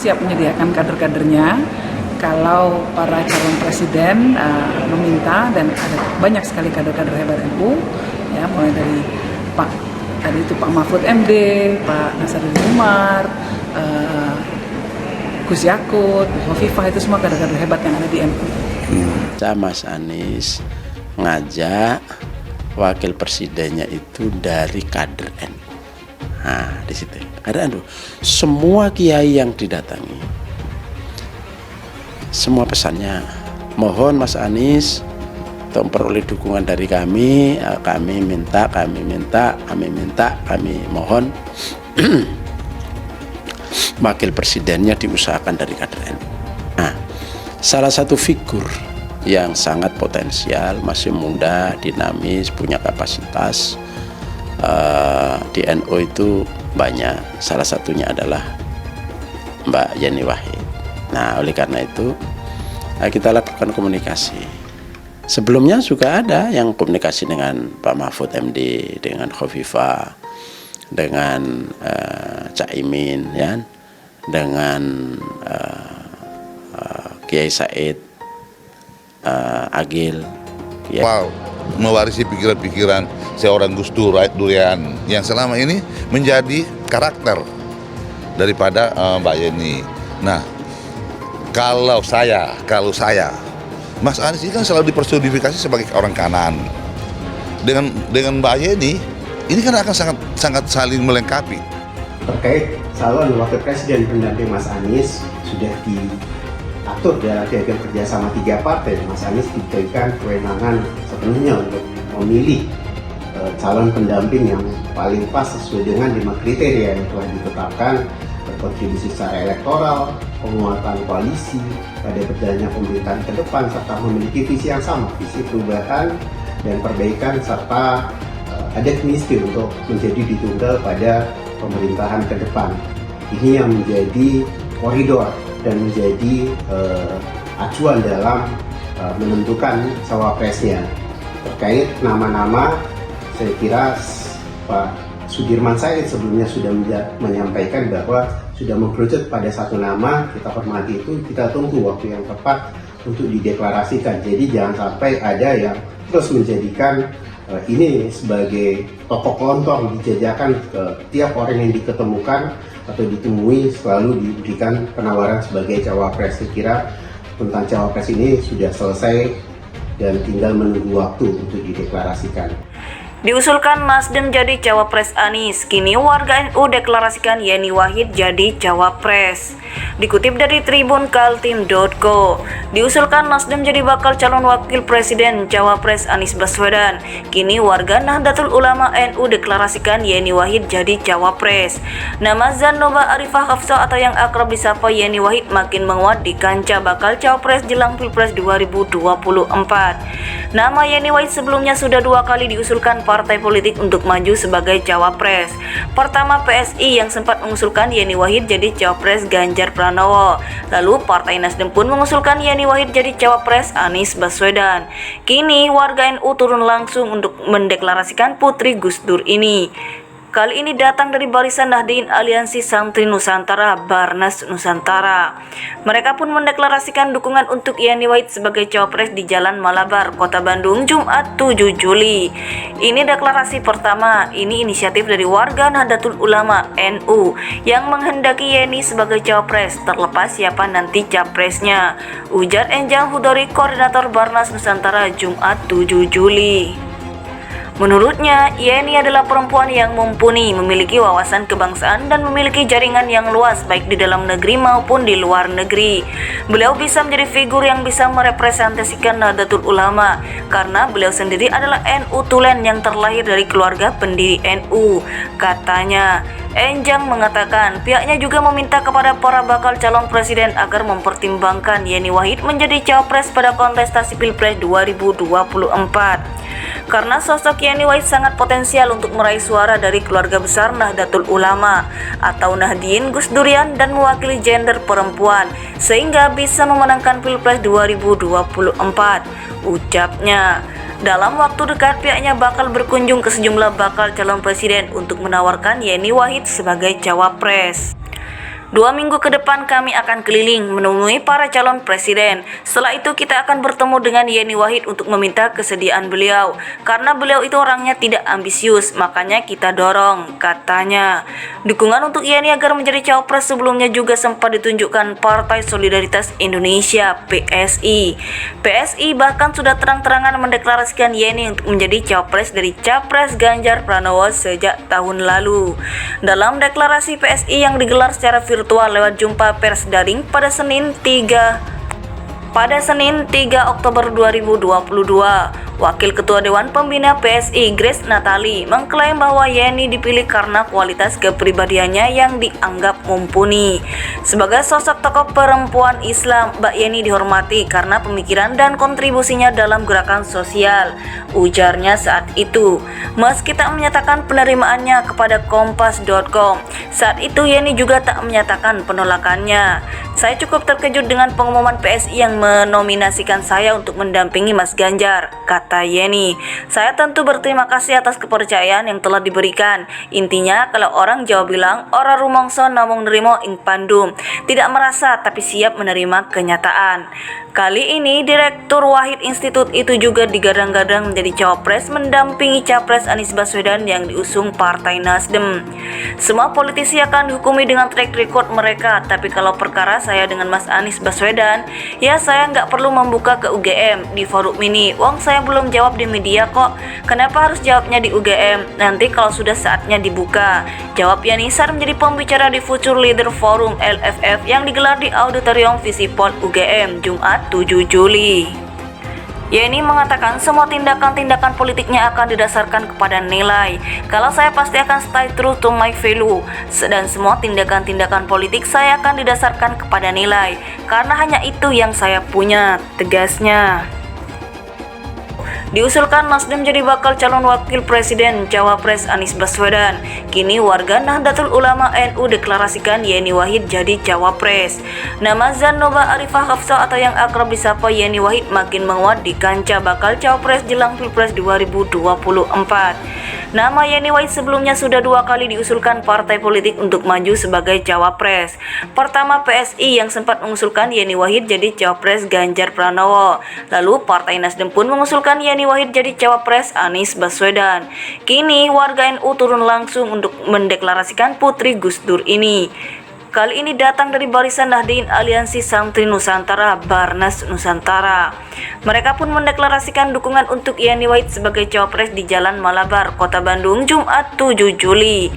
Siap menyediakan kader-kadernya kalau para calon presiden meminta, dan ada banyak sekali kader-kader hebat NU, ya, mulai dari Pak Mahfud MD, Pak Nasaruddin Umar, Gus Yakut, Bu Hovifah, itu semua kader-kader hebat yang ada di NU. Mas Anies ngajak wakil presidennya itu dari kader NU. Nah, di situ ada semua kiai yang didatangi, semua pesannya mohon Mas Anies untuk memperoleh dukungan dari kami mohon wakil presidennya diusahakan dari kader NU. Nah, salah satu figur yang sangat potensial, masih muda, dinamis, punya kapasitas di NU itu banyak. Salah satunya adalah Mbak Yeni Wahid. Nah, oleh karena itu kita lakukan komunikasi. Sebelumnya juga ada yang komunikasi dengan Pak Mahfud MD, dengan Hovifah, dengan Caimin, ya, dengan Kiai Said Agil. Ya. Wow, mewarisi pikiran-pikiran seorang Gus Dur, Raid Durian yang selama ini menjadi karakter daripada Mbak Yeni. Nah, kalau saya, Mas Anies ini kan selalu dipersonifikasi sebagai orang kanan. Dengan Mbak Yeni, ini kan akan sangat saling melengkapi. Terkait calon wakil presiden pendamping Mas Anies sudah diatur dalam piagam kerjasama 3 partai. Mas Anies diberikan kewenangan sepenuhnya untuk memilih calon pendamping yang paling pas sesuai dengan 5 kriteria yang telah ditetapkan: berkontribusi secara elektoral, penguatan koalisi, pada berjalannya pemerintahan ke depan, serta memiliki visi yang sama, visi perubahan dan perbaikan, serta ada kemistri untuk menjadi ditunggal pada pemerintahan ke depan. Ini yang menjadi koridor dan menjadi acuan dalam menentukan cawapresnya. Terkait nama-nama, saya kira Pak Sudirman Said sebelumnya sudah menyampaikan bahwa sudah mengkerucut pada satu nama. Kita hormati itu, kita tunggu waktu yang tepat untuk dideklarasikan. Jadi jangan sampai ada yang terus menjadikan ini sebagai tokoh kelontong, dijajakan ke tiap orang yang diketemukan atau ditemui selalu diberikan penawaran sebagai cawapres. Saya kira tentang cawapres ini sudah selesai dan tinggal menunggu waktu untuk dideklarasikan. Diusulkan Nasdem jadi cawapres Anies, kini warga NU deklarasikan Yeni Wahid jadi cawapres. Dikutip dari Tribun Kaltim.co, diusulkan Nasdem jadi bakal calon wakil presiden cawapres Anies Baswedan. Kini warga Nahdlatul Ulama NU deklarasikan Yeni Wahid jadi cawapres. Nama Zanoba Arifah Hafsah atau yang akrab disapa Yeni Wahid makin menguat di kancah bakal cawapres jelang Pilpres 2024. Nama Yeni Wahid sebelumnya sudah 2 kali diusulkan partai politik untuk maju sebagai cawapres. Pertama, PSI yang sempat mengusulkan Yeni Wahid jadi cawapres Ganjar Pranowo. Lalu Partai Nasdem pun mengusulkan Yeni Wahid jadi cawapres Anies Baswedan. Kini warga NU turun langsung untuk mendeklarasikan putri Gus Dur ini. Kali ini datang dari barisan Nahdien Aliansi Santri Nusantara, Barnas Nusantara. Mereka pun mendeklarasikan dukungan untuk Yeni Wahid sebagai cawapres di Jalan Malabar, Kota Bandung, Jumat 7 Juli. Ini deklarasi pertama, ini inisiatif dari warga Nahdlatul Ulama NU yang menghendaki Yeni sebagai cawapres, terlepas siapa nanti capresnya. Ujar Enjang Hudori, Koordinator Barnas Nusantara, Jumat 7 Juli. Menurutnya, Yeni adalah perempuan yang mumpuni, memiliki wawasan kebangsaan dan memiliki jaringan yang luas baik di dalam negeri maupun di luar negeri. Beliau bisa menjadi figur yang bisa merepresentasikan Nahdlatul Ulama karena beliau sendiri adalah NU Tulen yang terlahir dari keluarga pendiri NU, katanya. Enjang mengatakan pihaknya juga meminta kepada para bakal calon presiden agar mempertimbangkan Yeni Wahid menjadi cawapres pada kontestasi Pilpres 2024. Karena sosok Yeni Wahid sangat potensial untuk meraih suara dari keluarga besar Nahdlatul Ulama atau Nahdien Gus Durian dan mewakili gender perempuan sehingga bisa memenangkan Pilpres 2024, ucapnya. Dalam waktu dekat pihaknya bakal berkunjung ke sejumlah bakal calon presiden untuk menawarkan Yeni Wahid sebagai cawapres. 2 minggu ke depan kami akan keliling menemui para calon presiden. Setelah itu kita akan bertemu dengan Yeni Wahid untuk meminta kesediaan beliau. Karena beliau itu orangnya tidak ambisius, makanya kita dorong, katanya. Dukungan untuk Yeni agar menjadi cawapres sebelumnya juga sempat ditunjukkan Partai Solidaritas Indonesia (PSI). PSI bahkan sudah terang-terangan mendeklarasikan Yeni untuk menjadi cawapres dari Capres Ganjar Pranowo sejak tahun lalu. Dalam deklarasi PSI yang digelar secara virtual lewat jumpa pers daring pada Senin 3 Oktober 2022, Wakil Ketua Dewan Pembina PSI Grace Natali mengklaim bahwa Yeni dipilih karena kualitas kepribadiannya yang dianggap mumpuni. Sebagai sosok tokoh perempuan Islam, Mbak Yeni dihormati karena pemikiran dan kontribusinya dalam gerakan sosial, ujarnya saat itu. Meski tak menyatakan penerimaannya kepada Kompas.com, saat itu Yeni juga tak menyatakan penolakannya. Saya cukup terkejut dengan pengumuman PSI yang menominasikan saya untuk mendampingi Mas Ganjar, kata Yeni. Saya tentu berterima kasih atas kepercayaan yang telah diberikan. Intinya kalau orang Jawa bilang, ora rumangsa namung nerimo ing pandum. Tidak merasa tapi siap menerima kenyataan. Kali ini Direktur Wahid Institut itu juga digadang-gadang menjadi cawapres mendampingi Capres Anies Baswedan yang diusung Partai Nasdem. Semua politisi akan dihukumi dengan track record mereka, tapi kalau perkara saya dengan Mas Anies Baswedan, ya saya nggak perlu membuka ke UGM di forum ini. Wong saya belum jawab di media kok. Kenapa harus jawabnya di UGM? Nanti kalau sudah saatnya dibuka. Jawab Yani saat menjadi pembicara di Future Leader Forum LFF yang digelar di Auditorium Visipol UGM Jumat 7 Juli. Yeni mengatakan semua tindakan-tindakan politiknya akan didasarkan kepada nilai. Kalau saya pasti akan stay true to my value, dan semua tindakan-tindakan politik saya akan didasarkan kepada nilai. Karena hanya itu yang saya punya, tegasnya. Diusulkan Nasdem jadi bakal calon wakil presiden Cawapres Anies Baswedan. Kini warga Nahdlatul Ulama NU deklarasikan Yeni Wahid jadi cawapres. Nama Zanoba Arifah Hafsah atau yang akrab disapa Yeni Wahid makin menguat di kancah bakal cawapres jelang Pilpres 2024. Nama Yeni Wahid sebelumnya sudah 2 kali diusulkan partai politik untuk maju sebagai cawapres. Pertama PSI yang sempat mengusulkan Yeni Wahid jadi cawapres Ganjar Pranowo. Lalu Partai Nasdem pun mengusulkan Yeni Wahid jadi cawapres Anies Baswedan. Kini warga NU turun langsung untuk mendeklarasikan putri Gus Dur ini. Kali ini datang dari barisan Nahdien Aliansi Santri Nusantara Barnas Nusantara. Mereka pun mendeklarasikan dukungan untuk Yeni Wahid sebagai cawapres di Jalan Malabar, Kota Bandung, Jumat 7 Juli.